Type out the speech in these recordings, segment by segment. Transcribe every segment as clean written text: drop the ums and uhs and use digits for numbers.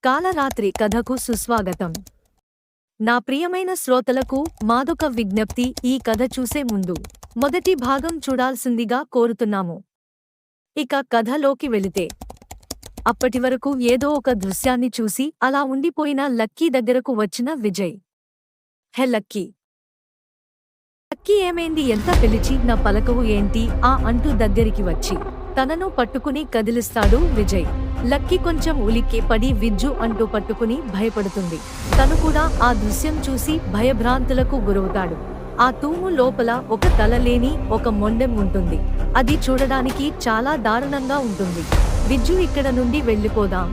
కాలరాత్రి కథకు సుస్వాగతం. నా ప్రియమైన శ్రోతలకు మాదొక విజ్ఞప్తి. ఈ కథ చూసే ముందు మొదటి భాగం చూడాల్సిందిగా కోరుతున్నాము. ఇక కథలోకి వెళితే, అప్పటివరకు ఏదో ఒక దృశ్యాన్ని చూసి అలా ఉండిపోయిన లక్కీ దగ్గరకు వచ్చిన విజయ్. హే లక్కీ, లక్కీ ఏమైంది, ఎంత పిలిచి నా పలకవు ఏంటి అంటూ దగ్గరికి వచ్చి తనను పట్టుకుని కదిలిస్తాడు విజయ్. లక్కీ కొంచెం ఉలిక్కి పడి విజ్జు అంటూ పట్టుకుని భయపడుతుంది. తను కూడా ఆ దృశ్యం చూసి భయభ్రాంతులకు గురవుతాడు. ఆ తూము లోపల ఒక తల లేని ఒక మొండెం ఉంటుంది. అది చూడడానికి చాలా దారుణంగా ఉంటుంది. విజ్జు, ఇక్కడ నుండి వెళ్ళిపోదాం,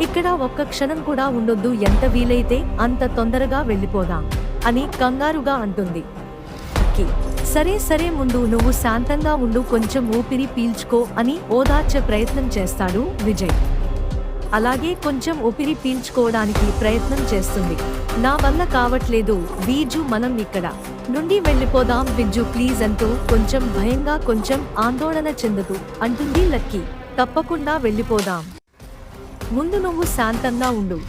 ఇక్కడ ఒక్క క్షణం కూడా ఉండొద్దు, ఎంత వీలైతే అంత తొందరగా వెళ్ళిపోదాం అని కంగారుగా అంటుంది. సరే సరే, ముందు నువ్వు శాంతంగా ఉండు, కొంచెం ఊపిరి పీల్చుకో అని ఓదార్చే ప్రయత్నం చేస్తాడు విజయ్. అలాగే కొంచెం ఊపిరి పీల్చుకోవడానికి ప్రయత్నం చేస్తుంది. నా వల్ల కావట్లేదు విజ్జు, మనం ఇక్కడ నుండి వెళ్ళిపోదాం విజ్జు ప్లీజ్ అంటూ కొంచెం భయంగా, కొంచెం ఆందోళన చెందుతూ అంటుంది లక్కీ. తప్పకుండా వెళ్ళిపోదాం, ముందు నువ్వు శాంతంగా ఉండు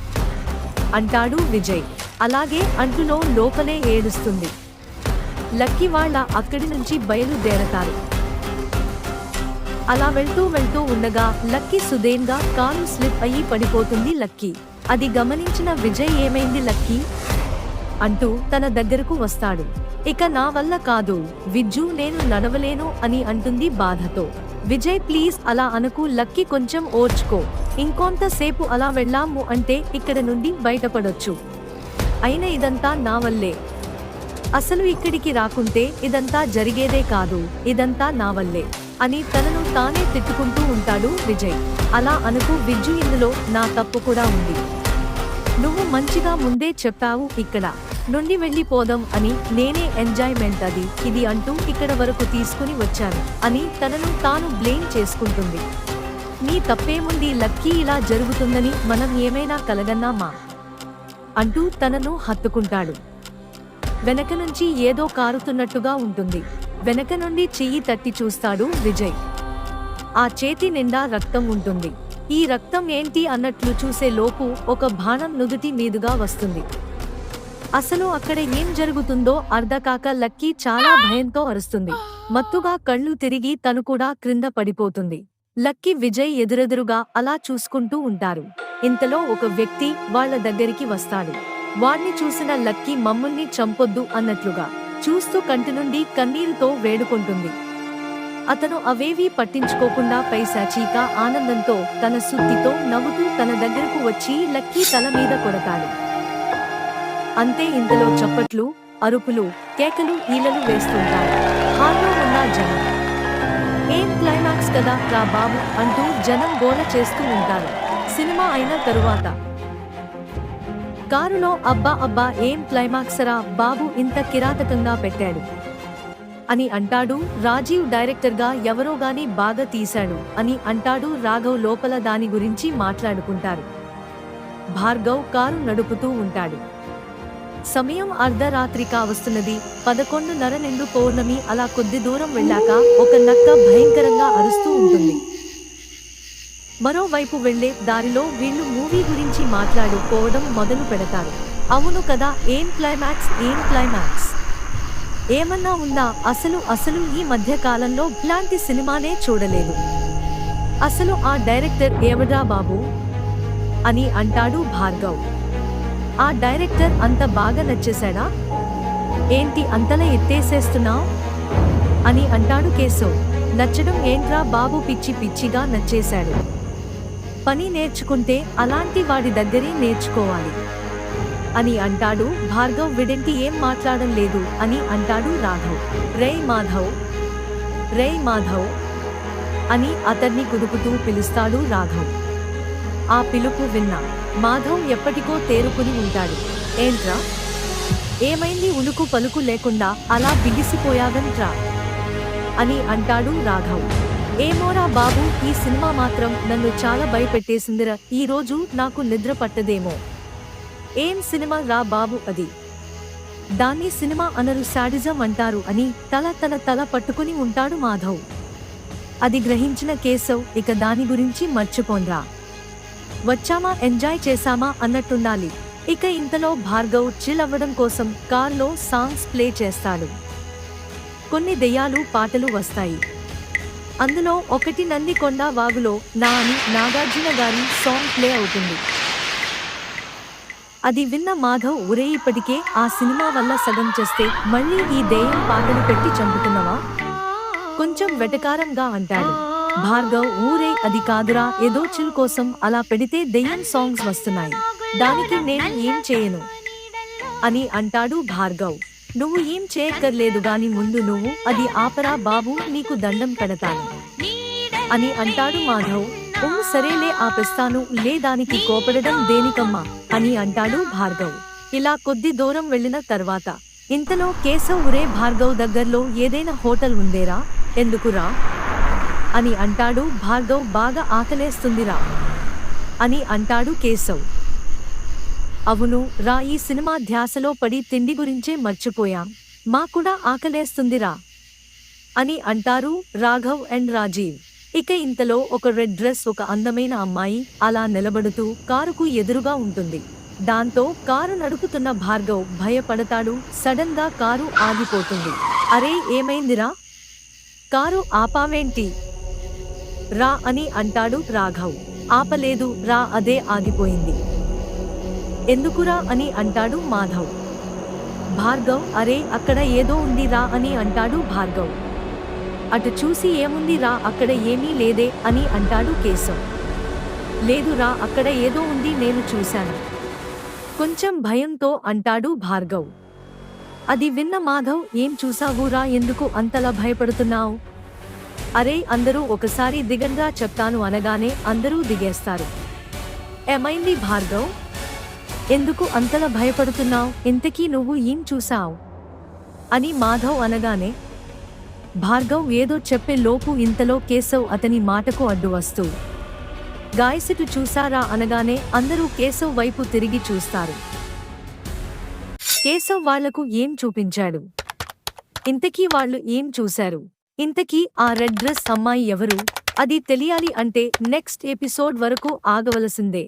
అంటాడు విజయ్. అలాగే అంటులో లోపలే ఏడుస్తుంది. లక్కీ వాళ్ళ అక్కడి నుంచి బయలుదేరతారు. అలా వెళ్తూ వెళ్తూ ఉండగా లక్కీ సుదేన్గా కాలు స్లిప్ అయ్యి పడిపోతుంది. లక్కీ అది గమనించిన విజయ్, ఏమైంది లక్కీ అంటూ తన దగ్గరకు వస్తాడు. ఇక నా వల్ల కాదు విజ్జు, నేను నడవలేను అని అంటుంది బాధతో. విజయ్ ప్లీజ్ అలా అనకు లక్కీ, కొంచెం ఓర్చుకో, ఇంకొంతసేపు అలా వెళ్ళాము అంటే ఇక్కడ నుండి బయటపడొచ్చు. అయినా ఇదంతా నా వల్లే, అసలు ఇక్కడికి రాకుంటే ఇదంతా జరిగేదే కాదు, ఇదంతా నా వల్లే అని తనను తానే తిట్టుకుంటూ ఉంటాడు విజయ్. అలా అనుకు విజ్జు, ఇందులో నా తప్పు కూడా ఉంది, నువ్వు మంచిగా ముందే చెప్పావు ఇక్కడ నుండి వెళ్ళిపోదాం అని, నేనే ఎంజాయ్మెంట్ అది ఇది అంటూ ఇక్కడ వరకు తీసుకుని వచ్చాను అని తనను తాను బ్లేమ్ చేసుకుంటుంది. నీ తప్పేముంది లక్కీ, ఇలా జరుగుతుందని మనం ఏమైనా కలగన్నామా అంటూ తనను హత్తుకుంటాడు. వెనక నుంచి ఏదో కారుతున్నట్టుగా ఉంటుంది. వెనక నుండి చెయ్యి తట్టి చూస్తాడు విజయ్. ఆ చేతి నిండా రక్తం ఉంటుంది. ఈ రక్తం ఏంటి అన్నట్లు చూసే లోపు ఒక బాణం నుదుటి మీదుగా వస్తుంది. అసలు అక్కడ ఏం జరుగుతుందో అర్ధకాక లక్కీ చాలా భయంతో అరుస్తుంది. మత్తుగా కళ్ళు తిరిగి తను కూడా క్రింద పడిపోతుంది. లక్కీ, విజయ్ ఎదురెదురుగా అలా చూసుకుంటూ ఉంటారు. ఇంతలో ఒక వ్యక్తి వాళ్ళ దగ్గరికి వస్తాడు. వాణ్ణి చూసిన లక్కీ మమ్మల్ని చంపొద్దు అన్నట్లుగా చూస్తూ కంటి నుండి కన్నీరుతో వేడుకుంటుంది. అతను అవేవీ పట్టించుకోకుండా పైశాచీక ఆనందంతో తన సుత్తితో నవ్వుతూ తన దగ్గరకు వచ్చి లక్కీ తల మీద కొడతాడు. అంతే, ఇంతలో చప్పట్లు, అరుపులు, కేకలు, ఈలలు వేస్తుంటారు. హాల్లో ఉన్న జనం, ఏం క్లైమాక్స్ కదా రా బాబు అంటూ జనం గోల చేస్తూ ఉంటారు. సినిమా అయిన తరువాత కారులో, అబ్బా అబ్బా ఏం క్లైమాక్సరా బాబు, ఇంత కిరాతకంగా పెట్టాడు అని అంటాడు రాజీవ్. డైరెక్టర్గా ఎవరో గాని బాగా తీశాడు అని అంటాడు రాఘవ్. లోపల దాని గురించి మాట్లాడుకుంటారు. భార్గవ్ కారు నడుపుతూ ఉంటాడు. సమయం అర్ధరాత్రి కావస్తున్నది. 11:30 నిండు పౌర్ణమి. అలా కొద్ది దూరం వెళ్ళాక ఒక నక్క భయంకరంగా అరుస్తూ ఉంటుంది. మరోవైపు వెళ్లే దారిలో వీళ్లు మూవీ గురించి మాట్లాడుకోవడం మొదలు పెడతారు. అవును కదా, ఏం క్లైమాక్స్, ఏం క్లైమాక్స్, ఏమన్నా ఉందా అసలు ఈ మధ్య కాలంలో ఇలాంటి సినిమానే చూడలేదు, అసలు ఆ డైరెక్టర్ ఎవడా బాబు అని అంటాడు భార్గవ్. ఆ డైరెక్టర్ అంత బాగా నచ్చేశాడా ఏంటి, అంతలా ఎత్తేసేస్తున్నావ్ అని అంటాడు కేశవ్. నచ్చడం ఏంట్రా బాబు, పిచ్చి పిచ్చిగా నచ్చేశాడు. పని నేర్చుకుంటే అలాంటి వాడి దగ్గరే నేర్చుకోవాలి అని అంటాడు భార్గవ్. విడెంటి ఏం మాట్లాడడం లేదు అని అంటాడు రాఘవ్. రేయ్ మాధవ్, రేయ్ మాధవ్ అని అతన్ని కుదుపుతూ పిలుస్తాడు రాఘవ్. ఆ పిలుపు విన్నా మాధవ్ ఎప్పటికో తేరుకుని ఉంటాడు. ఏంట్రా, ఏమైంది, ఉలుకు పలుకు లేకుండా అలా బిగిసిపోయాగంట్రా అని అంటాడు రాఘవ్. ఏమోరా బాబు, ఈ సినిమా మాత్రం నన్ను చాలా భయపెట్టేసిందిరా, ఈ రోజు నాకు నిద్ర పట్టదేమో. ఏం సినిమా రా బాబు అది, దాన్ని సినిమా అనరు, శాడిజం అంటారు అని తన తల పట్టుకుని ఉంటాడు మాధవ్. అది గ్రహించిన కేశవ్, ఇక దాని గురించి మర్చిపోండ్రా వచ్చామా ఎంజాయ్ చేశామా అన్నట్టుండాలి. ఇక ఇంతలో భార్గవ్ చిల్ అవ్వడం కోసం కార్లో సాంగ్స్ ప్లే చేస్తాడు. కొన్ని దెయ్యాలు పాటలు వస్తాయి. అందులో ఒకటి నందికొండ వాగులో నా అని నాగార్జున గారి సాంగ్ ప్లే అవుతుంది. అది విన్న మాధవ్ ఒరే ఇప్పటికే ఆ సినిమా వల్ల సగం చేస్తే మళ్ళీ ఈ దెయ్యం పాటలు పెట్టి చంపుతున్నవా కొంచెం వెటకారంగా అంటాడు. భార్గవ్ ఊరే అది కాదురా ఏదో చిల్ కోసం అలా పెడితే దెయ్యం సాంగ్స్ వస్తున్నాయి, దానికి నేను ఏం చేయను అని అంటాడు భార్గవ్. నువ్వు ఏం చేయక్కర్లేదు గాని ముందు నువ్వు అది ఆపరా బాబు నీకు దండం పెడతాను అని అంటాడు మాధవ్. సరేలే ఆపేస్తాను లే దానికి కోపడడం దేనికమ్మా అని అంటాడు భార్గవ్. ఇలా కొద్ది దూరం వెళ్లిన తర్వాత ఇంతలో కేశవ్ ఒరే భార్గవ్ దగ్గర్లో ఏదైనా హోటల్ ఉందేరా ఎందుకురా అని అంటాడు భార్గవ్. బాగా ఆకలేస్తుందిరా అని అంటాడు కేశవ్. అవును రా ఈ సినిమా ధ్యాసలో పడి తిండి గురించే మర్చిపోయాం, మాకూడా ఆకలేస్తుందిరా అని అంటారు రాఘవ్ అండ్ రాజీవ్. ఇక ఇంతలో ఒక రెడ్ డ్రెస్ ఒక అందమైన అమ్మాయి అలా నిలబడుతూ కారుకు ఎదురుగా ఉంటుంది. దాంతో కారు నడుపుతున్న భార్గవ్ భయపడతాడు. సడన్ గా కారు ఆగిపోతుంది. అరే ఏమైందిరా కారు ఆపావేంటి రా అని అంటాడు రాఘవ్. ఆపలేదు రా అదే ఆగిపోయింది. ఎందుకురా అని అంటాడు మాధవ్. భార్గవ్ అరే అక్కడ ఏదో ఉంది రా అని అంటాడు భార్గవ్. అటు చూసి ఏముంది రా అక్కడ ఏమీ లేదే అని అంటాడు కేశవ్. లేదు రా అక్కడ ఏదో ఉంది నేను చూశాను కొంచెం భయంతో అంటాడు భార్గవ్. అది విన్న మాధవ్ ఏం చూసావురా ఎందుకు అంతలా భయపడుతున్నావు అరే అందరూ ఒకసారి దిగంగా చెప్తాను అనగానే అందరూ దిగేస్తారు. ఏమైంది భార్గవ్ ఎందుకు అంతలా భయపడుతున్నావు ఇంతకీ నువ్వు ఏం చూసావు అని మాధవ్ అనగానే భార్గవ్ ఏదో చెప్పే లోపు ఇంతలో కేశవ్ అతని మాటకు అడ్డు వస్తూ గాయసిటు చూసారా అనగానే అందరూ కేశవ్ వైపు తిరిగి చూస్తారు. కేశవ్ వాళ్లకు ఏం చూపించాడు ఇంతకీ వాళ్ళు ఏం చూశారు ఇంతకీ ఆ రెడ్ డ్రెస్ అమ్మాయి ఎవరు అది తెలియాలి అంటే నెక్స్ట్ ఎపిసోడ్ వరకు ఆగవలసిందే.